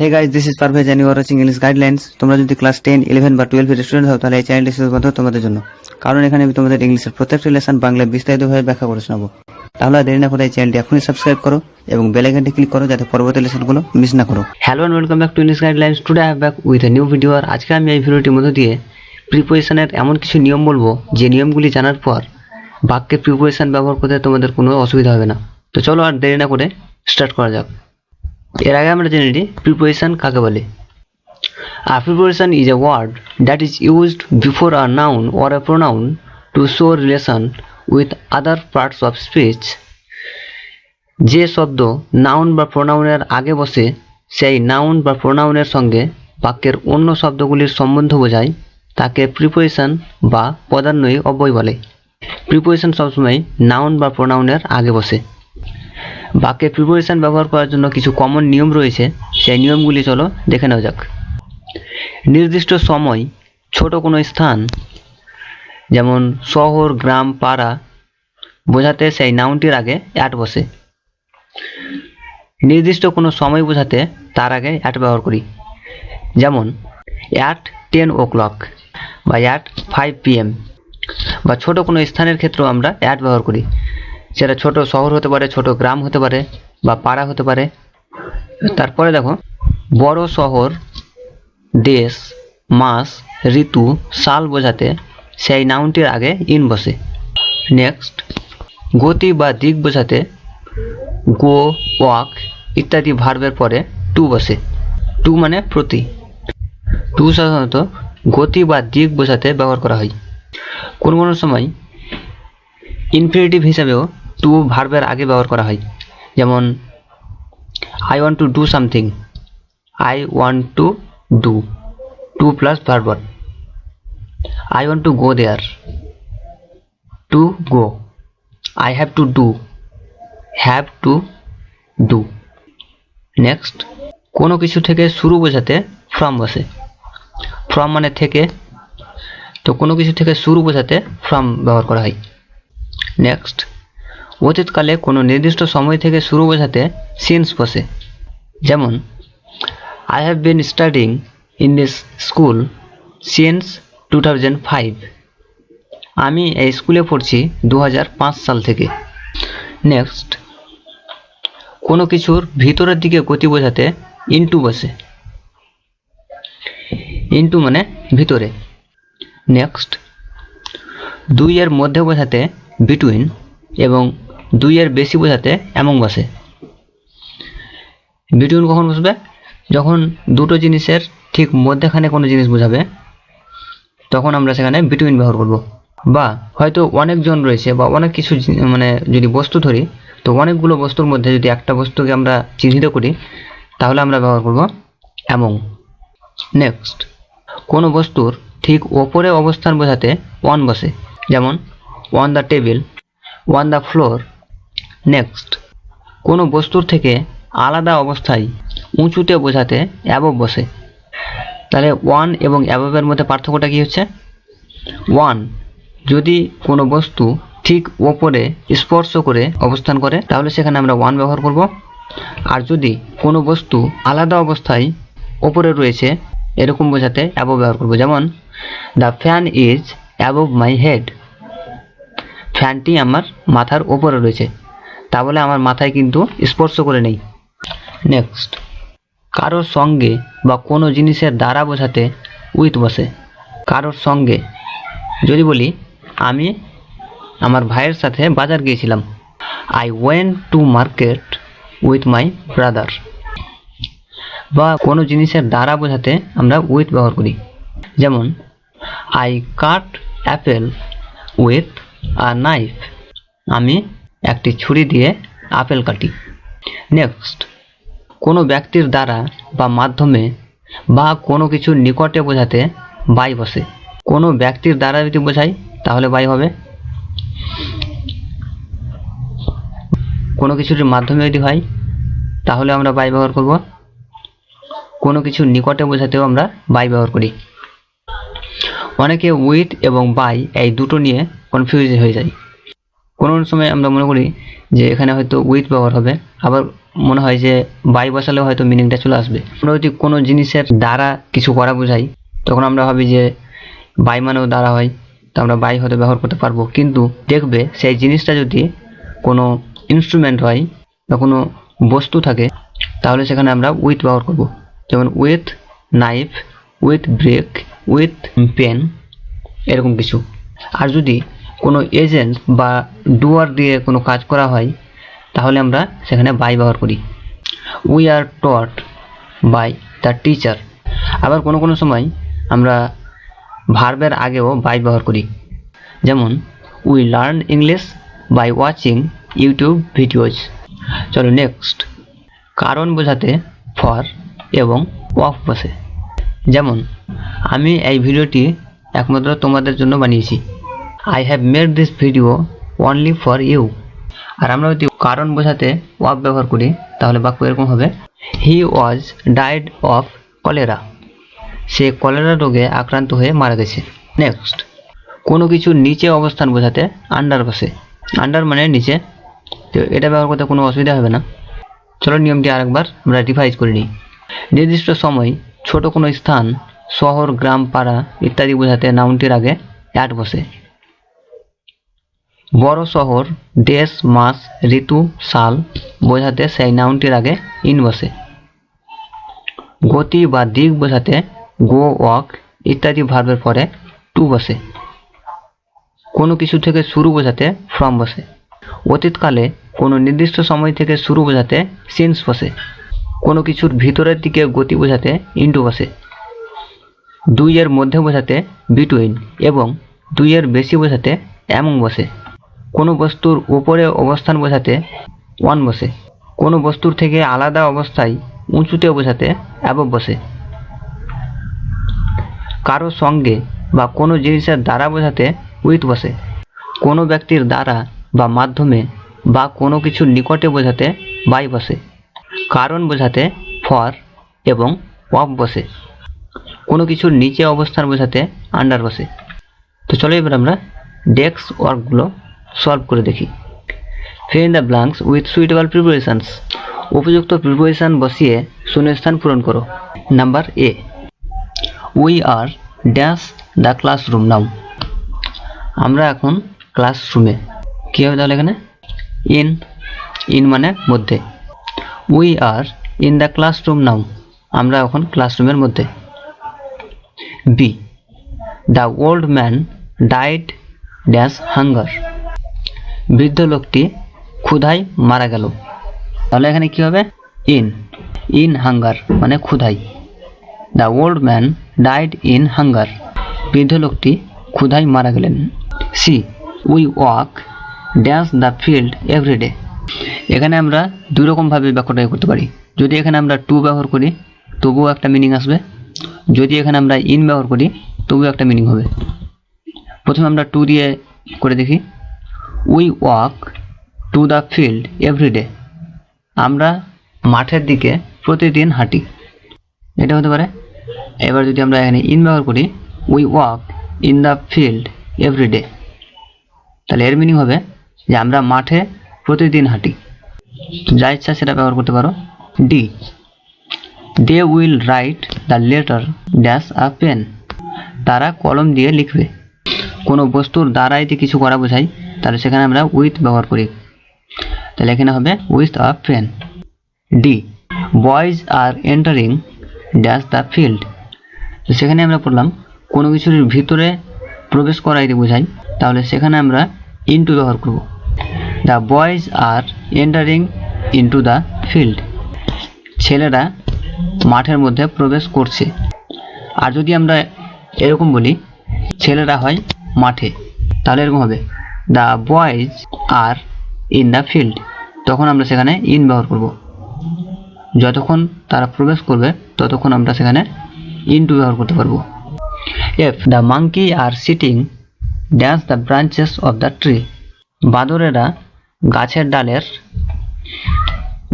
Hey guys, this is Parvez and you are watching English Guidelines. তোমরা যদি class 10, 11 বা 12 এর স্টুডেন্ট হও তাহলে এই চ্যানেলটি শুধুমাত্র তোমাদের জন্য। কারণ এখানে আমি তোমাদের ইংলিশের প্রত্যেকটা লেসন বাংলায় বিস্তারিতভাবে ব্যাখ্যা করে শোনাবো। তাহলে দেরি না করে এই চ্যানেলটি এখনই সাবস্ক্রাইব করো এবং বেল আইকনটি ক্লিক করো যাতে পরবর্তী লেসনগুলো মিস না করো। Hello and welcome back to English guidelines. Today I have back with a new video. আর আজকে আমি এই ভিডিওটির মধ্যে দিয়ে প্রিপোজিশনের এমন কিছু নিয়ম বলবো যে নিয়মগুলি জানার পর বাক্যে প্রিপোজিশন ব্যবহার করতে তোমাদের কোনো অসুবিধা হবে না। তো চলো আর দেরি না করে স্টার্ট করা যাক। এর আগে আমরা জেনে নিই প্রিপোজিশন কাকে বলে। A preposition is a word that is used before a noun or a pronoun to show relation with other parts of speech. যে শব্দ নাউন বা প্রোনাউনের আগে বসে সেই নাউন বা প্রোনাউনের সঙ্গে বাক্যের অন্য শব্দগুলির সম্বন্ধ বোঝায় তাকে প্রিপোজিশন বা পদান্বয়ী অব্যয় বলে। প্রিপোজিশন সবসময় নাউন বা প্রোনাউনের আগে বসে। বাক্যে প্রিপোজিশন ব্যবহার করার জন্য কিছু কমন নিয়ম রয়েছে, সেই নিয়মগুলি চলো দেখে নেওয়া যাক। নির্দিষ্ট সময়, ছোট কোনো স্থান যেমন শহর, গ্রাম, পাড়া বোঝাতে সেই নাউনটির আগে অ্যাট বসে। নির্দিষ্ট কোনো সময় বোঝাতে তার আগে অ্যাট ব্যবহার করি, যেমন অ্যাট 10 o'clock বা অ্যাট 5 PM। বা ছোট কোনো স্থানের ক্ষেত্রেও আমরা অ্যাট ব্যবহার করি, সেটা ছোট শহর হতে পারে, ছোট গ্রাম হতে পারে বা পাড়া হতে পারে। তারপরে দেখো, বড় শহর, দেশ, মাস, ঋতু, সাল বোঝাতে সেই নাউনটির আগে ইন বসে। নেক্সট, গতি বা দিক বোঝাতে গো, ওয়াক ইত্যাদি ভার্বের পরে টু বসে। টু মানে প্রতি। টু সাধারণত গতি বা দিক বোঝাতে ব্যবহার করা হয়। কোনো কোনো সময় ইনফিনিটিভ হিসাবেও টু ভার্বের আগে ব্যবহার করা হয়, যেমন I want to do something, I want to do, to plus verb. I want to go there, to go. I have to do, have to do. Next, কোনো কিছু থেকে শুরু বোঝাতে ফ্রম বসে। ফ্রম মানে থেকে, তো কোনো কিছু থেকে শুরু বোঝাতে ফ্রম ব্যবহার করা হয়। নেক্সট, অতীতকালে কোনো নির্দিষ্ট সময় থেকে শুরু বোঝাতে সিন্স বসে, যেমন I have been studying in this school since 2005। আমি এই স্কুলে পড়ছি 2005 সাল থেকে। নেক্সট, কোনো কিছুর ভিতরের দিকে গতি বোঝাতে ইনটু বসে। ইনটু মানে ভিতরে। নেক্সট, দুইয়ের মধ্যে বোঝাতে বিটুইন এবং দুইয়ের বেশি বোঝাতে অ্যামং বসে। বিটুইন কখন বসবে? যখন দুটো জিনিসের ঠিক মধ্যেখানে কোনো জিনিস বোঝাবে তখন আমরা সেখানে বিটুইন ব্যবহার করব। বা হয়তো অনেকজন রয়েছে বা অনেক কিছু, মানে যদি বস্তু ধরি তো অনেকগুলো বস্তুর মধ্যে যদি একটা বস্তুকে আমরা চিহ্নিত করি তাহলে আমরা ব্যবহার করব অ্যামং। নেক্সট, কোনো বস্তুর ঠিক ওপরে অবস্থান বোঝাতে অন বসে, যেমন on the table, on the floor. Next, কোনো বস্তুর থেকে আলাদা অবস্থায় উঁচুতে বোঝাতে অ্যাবভ বসে। তাহলে ওয়ান এবং অ্যাবভের মধ্যে পার্থক্যটা কি হচ্ছে? ওয়ান, যদি কোনো বস্তু ঠিক ওপরে স্পর্শ করে অবস্থান করে তাহলে সেখানে আমরা ওয়ান ব্যবহার করব। আর যদি কোনো বস্তু আলাদা অবস্থায় ওপরে রয়েছে এরকম বোঝাতে অ্যাবভ ব্যবহার করব, যেমন the fan is above my head. ফ্যানটি আমার মাথার ওপরে রয়েছে, তাহলে আমার মাথায় কিন্তু স্পর্শ করে নেই। নেক্সট, কারোর সঙ্গে বা কোনো জিনিসের দ্বারা বোঝাতে উইথ বসে। কারোর সঙ্গে যদি বলি আমি আমার ভাইয়ের সাথে বাজার গিয়েছিলাম, I went to market with my brother. বা কোনো জিনিসের দ্বারা বোঝাতে আমরা উইথ ব্যবহার করি, যেমন I cut Apple with a knife. আমি একটি ছুরি দিয়ে আপেল কাটি। নেক্সট, কোনো ব্যক্তির দ্বারা বা মাধ্যমে বা কোনো কিছুর নিকটে বোঝাতে বাই বসে। কোনো ব্যক্তির দ্বারা যদি বোঝাই তাহলে বাই হবে। কোনো কিছুর মাধ্যমে যদি হয় তাহলে আমরা বাই ব্যবহার করব। কোনো কিছুর নিকটে বোঝাতেও আমরা বাই ব্যবহার করি। অনেকে উইথ এবং বাই এই দুটো নিয়ে কনফিউজ হয়ে যায়। কোনো সময় আমরা মনে করি যে এখানে হয়তো উইথ ব্যবহার হবে, আবার মনে হয় যে বাই বসালেও হয়তো মিনিংটা চলে আসবে। আমরা যদি কোনো জিনিসের দ্বারা কিছু করা বোঝাই তখন আমরা ভাবি যে বাই মানেও দ্বারা হয়, তো আমরা বাই হয়তো ব্যবহার করতে পারবো, কিন্তু দেখবে সেই জিনিসটা যদি কোনো ইনস্ট্রুমেন্ট হয় বা কোনো বস্তু থাকে তাহলে সেখানে আমরা উইথ ব্যবহার করব। যেমন with knife, with break, with pen, এরকম কিছু। আর যদি কোনো এজেন্ট বা ডুয়ার দিয়ে কোনো কাজ করা হয় তাহলে আমরা সেখানে বাই ব্যবহার করি। We are taught by the teacher. আবার কোনো কোনো সময় আমরা ভার্বের আগেও বাই ব্যবহার করি। যেমন we learn English by watching YouTube videos. চলো নেক্সট, কারণ বোঝাতে ফর এবং অফ বসে। যেমন আমি এই ভিডিওটি একমাত্র তোমাদের জন্য বানিয়েছি। I have made this video only for you. আর আমরা যদি কারণ বোঝাতে অফ ব্যবহার করি তাহলে বাক্য এরকম হবে, he was died of cholera. সে কলেরা রোগে আক্রান্ত হয়ে মারা গেছে। নেক্সট, কোনো কিছুর নিচে অবস্থান বোঝাতে আন্ডার বসে। আন্ডার মানে নিচে, তো এটা ব্যবহার করতে কোনো অসুবিধা হবে না। চলো নিয়মটি আরেকবার আমরা রিভাইজ করে নিই। নির্দিষ্ট সময়, ছোট কোনো স্থান, শহর, গ্রাম, পাড়া ইত্যাদি বোঝাতে নাউনটির আগে অ্যাট বসে। বড় শহর, দেশ, মাস, ঋতু, সাল বোঝাতে সেই নাউনটির আগে ইন বসে। গতি বা দিক বোঝাতে গো, ওয়াক ইত্যাদি ভার্বের পরে টু বসে। কোনো কিছু থেকে শুরু বোঝাতে ফ্রম বসে। অতীতকালে কোনো নির্দিষ্ট সময় থেকে শুরু বোঝাতে সিন্স বসে। কোনো কিছুর ভিতরের দিকে গতি বোঝাতে ইনটু বসে। দুইয়ের মধ্যে বোঝাতে বিটুইন এবং দুইয়ের বেশি বোঝাতে অ্যামং বসে। কোনো বস্তুর উপরে অবস্থান বোঝাতে ওয়ান বসে। কোনো বস্তুর থেকে আলাদা অবস্থায় উঁচুতে বোঝাতে অ্যাবভ বসে। কারো সঙ্গে বা কোনো জিনিসের দ্বারা বোঝাতে উইথ বসে। কোনো ব্যক্তির দ্বারা বা মাধ্যমে বা কোনো কিছুর নিকটে বোঝাতে বাই বসে। কারণ বোঝাতে ফর এবং অফ বসে। কোনো কিছুর নিচে অবস্থান বোঝাতে আন্ডার বসে। তো চলো এবার আমরা ডেস্ক ওয়ার্কগুলো সলভ করে দেখি। Fill in the blanks with suitable prepositions. উপযুক্ত প্রিপোজিশন বসিয়ে শূন্যস্থান পূরণ করো। Number A, we are dash the classroom now. আমরা এখন ক্লাসরুমে। কী হবে তাহলে এখানে? ইন। ইন মানে মধ্যে। We are in the classroom now. আমরা এখন ক্লাসরুমের মধ্যে। B, the old man died dash hunger. বৃদ্ধ লোকটি ক্ষুধায় মারা গেল। তাহলে এখানে কি হবে? ইন। ইন হাঙ্গার মানে ক্ষুধায়। The old man died in hunger. বৃদ্ধ লোকটি ক্ষুধায় মারা গেলেন। See, we walk dash the field every day. এখানে আমরা দুই রকমভাবে বাক্যটা করতে পারি। যদি এখানে আমরা টু ব্যবহার করি তবুও একটা মিনিং আসবে, যদি এখানে আমরা ইন ব্যবহার করি তবুও একটা মিনিং হবে। প্রথমে আমরা টু দিয়ে করে দেখি। We walk to the field every day. আমরা মাঠের দিকে প্রতিদিন হাঁটি, এটা হতে পারে। এবার যদি আমরা এখানে ইন ব্যবহার করি, we walk in the field every day, তাহলে এর মিনিং হবে যে আমরা মাঠে প্রতিদিন হাঁটি। যা ইচ্ছা সেটা ব্যবহার করতে পারো। D, they will write the letter dash a pen. তারা কলম দিয়ে লিখবে। কোনো বস্তুর দ্বারা যদি কিছু করা বোঝায় তাহলে সেখানে আমরা উইথ ব্যবহার করি, তাহলে এখানে হবে with a pen. The, boys are entering dash the field. তো সেখানে আমরা পড়লাম কোনো কিছুর ভিতরে প্রবেশ করা যদি বোঝায় তাহলে সেখানে আমরা ইনটু ব্যবহার করব। The boys are entering into the field. ছেলেরা মাঠের মধ্যে প্রবেশ করছে। আর যদি আমরা এরকম বলি ছেলেরা হয় মাঠে, তাহলে এরকম হবে the boys are in the field. তখন আমরা সেখানে ইন ব্যবহার করব। যতক্ষণ তারা প্রবেশ করবে ততক্ষণ আমরা সেখানে ইনটু ব্যবহার করতে পারবো। F, the monkey are sitting dash the branches of the tree. বাঁদরেরা গাছের ডালের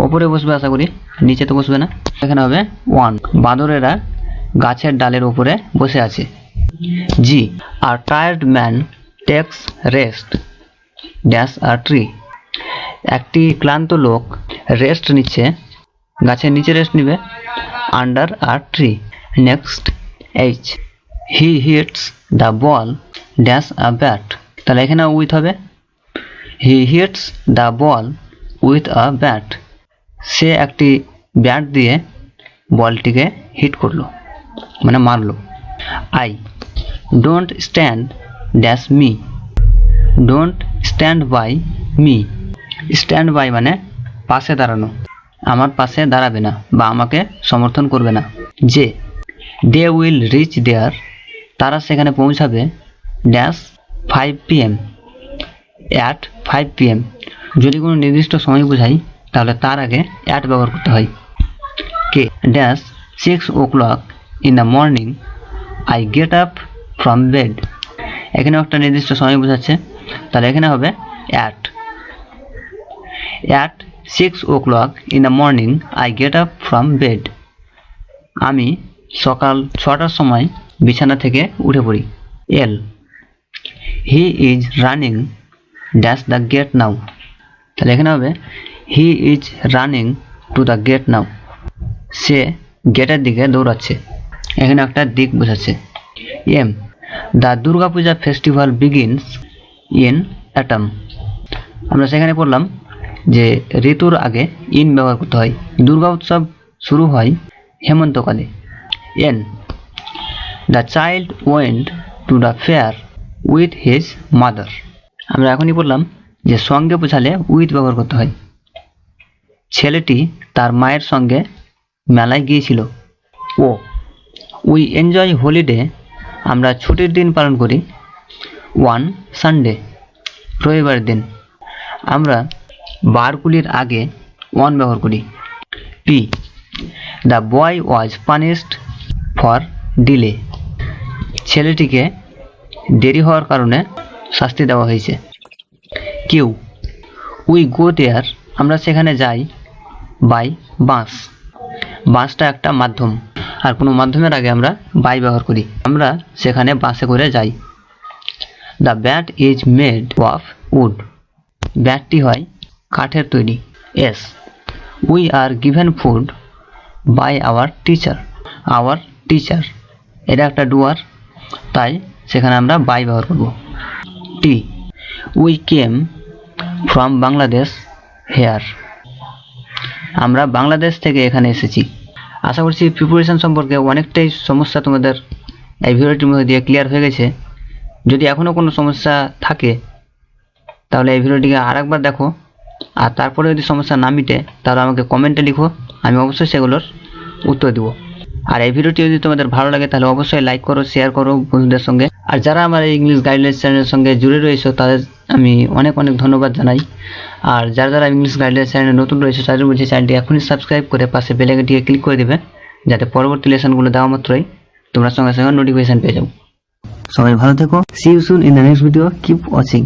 ওপরে বসবে, আশা করি নিচে তো বসবে না। এখানে হবে ওয়ান, বাঁদরেরা গাছের ডালের উপরে বসে আছে। G, are tired man takes rest. Dash a tree. একটি ক্লান্ত লোক রেস্ট নিচ্ছে, গাছের নিচে রেস্ট নিবে, under a tree. Next H, he hits the ball dash a bat. তাহলে এখানে উইথ হবে, he hits the ball with a bat. সে একটি ব্যাট দিয়ে বলটিকে হিট করলো, মানে মারলো। I, don't stand dash me, don't stand by me. Stand by মানে পাশে দাঁড়ানো, আমার পাশে দাঁড়াবে না বা আমাকে সমর্থন করবে না। যে, দে উইল রিচ দেয়ার, তারা সেখানে পৌঁছাবে ড্যাশ 5 PM, অ্যাট 5 PM। যদি কোনো নির্দিষ্ট সময় বোঝাই তাহলে তার আগে অ্যাট ব্যবহার করতে হয়। K, dash 6 o'clock in the morning I get up from bed. এখানেও একটা নির্দিষ্ট সময় বোঝাচ্ছে, তাহলে এখানে হবে at 6 o'clock in the morning I get up from bed. আমি সকাল 6টার সময় বিছানা থেকে উঠে পড়ি। L, he is running dash the gate now. তাহলে এখানে হবে he is running to the gate now. সে গেটের দিকে দৌড়াচ্ছে, এখানে একটা দিক বোঝাচ্ছে। M, the Durga Puja festival begins in atom. আমরা সেখানে পড়লাম যে ঋতুর আগে ইন ব্যবহার করতে হয়। দুর্গা উৎসব শুরু হয় হেমন্তকালে। N, the child went to the fair with his mother. আমরা এখনই বললাম যে সঙ্গে বোঝালে উইথ ব্যবহার করতে হয়। ছেলেটি তার মায়ের সঙ্গে মেলায় গিয়েছিল। ও, উই এনজয় হলিডে, আমরা ছুটির দিন পালন করি। ওয়ান সানডে, রবিবার দিন। আমরা বারগুলির আগে ওয়ান ব্যবহার করি। P, the boy was punished for delay. ছেলেটিকে দেরি হওয়ার কারণে শাস্তি দেওয়া হয়েছে। কিউ, উই গো দেয়ার, আমরা সেখানে যাই বাই বাস। বাসটা একটা মাধ্যম, আর কোনো মাধ্যমের আগে আমরা বাই ব্যবহার করি। আমরা সেখানে বাসে করে যাই। The bat is made of wood, ব্যাটটি হয় কাঠের তৈরি। S, we are given food by our teacher, our teacher. এটা একটা ডুয়ার, তাই সেখানে আমরা বাই ব্যবহার করব। T, we came from Bangladesh here, আমরা বাংলাদেশ থেকে এখানে এসেছি। আশা করছি প্রিপারেশন সম্পর্কে অনেকটাই সমস্যা তোমাদের এই ভিডিওটির মধ্যে দিয়ে ক্লিয়ার হয়ে গেছে। যদি এখনও কোনো সমস্যা থাকে তাহলে এই ভিডিওটিকে আরেকবার দেখো, আর তারপরে যদি সমস্যা না মিটে তাহলে আমাকে কমেন্টে লিখো, আমি অবশ্যই সেগুলোর উত্তর দেবো। আর এই ভিডিওটি যদি তোমাদের ভালো লাগে তাহলে অবশ্যই লাইক করো, শেয়ার করো বন্ধুদের সঙ্গে। আর যারা আমার এই ইংলিশ গাইডলাইন্স চ্যানেলের সঙ্গে জুড়ে রয়েছে তাদের আমি অনেক অনেক ধন্যবাদ জানাই। আর যারা ইংলিশ গাইডলাইন্স চ্যানেলে নতুন রয়েছে তাদের বলছি চ্যানেলটি এখনই সাবস্ক্রাইব করে পাশে বেল আইকনটিকে ক্লিক করে দেবে, যাতে পরবর্তী লেসনগুলো দেওয়া মাত্রই তোমরা সঙ্গে সঙ্গে নোটিফিকেশন পেয়ে যাও। সবাই ভালো থেকো, see you soon in the next video, keep watching.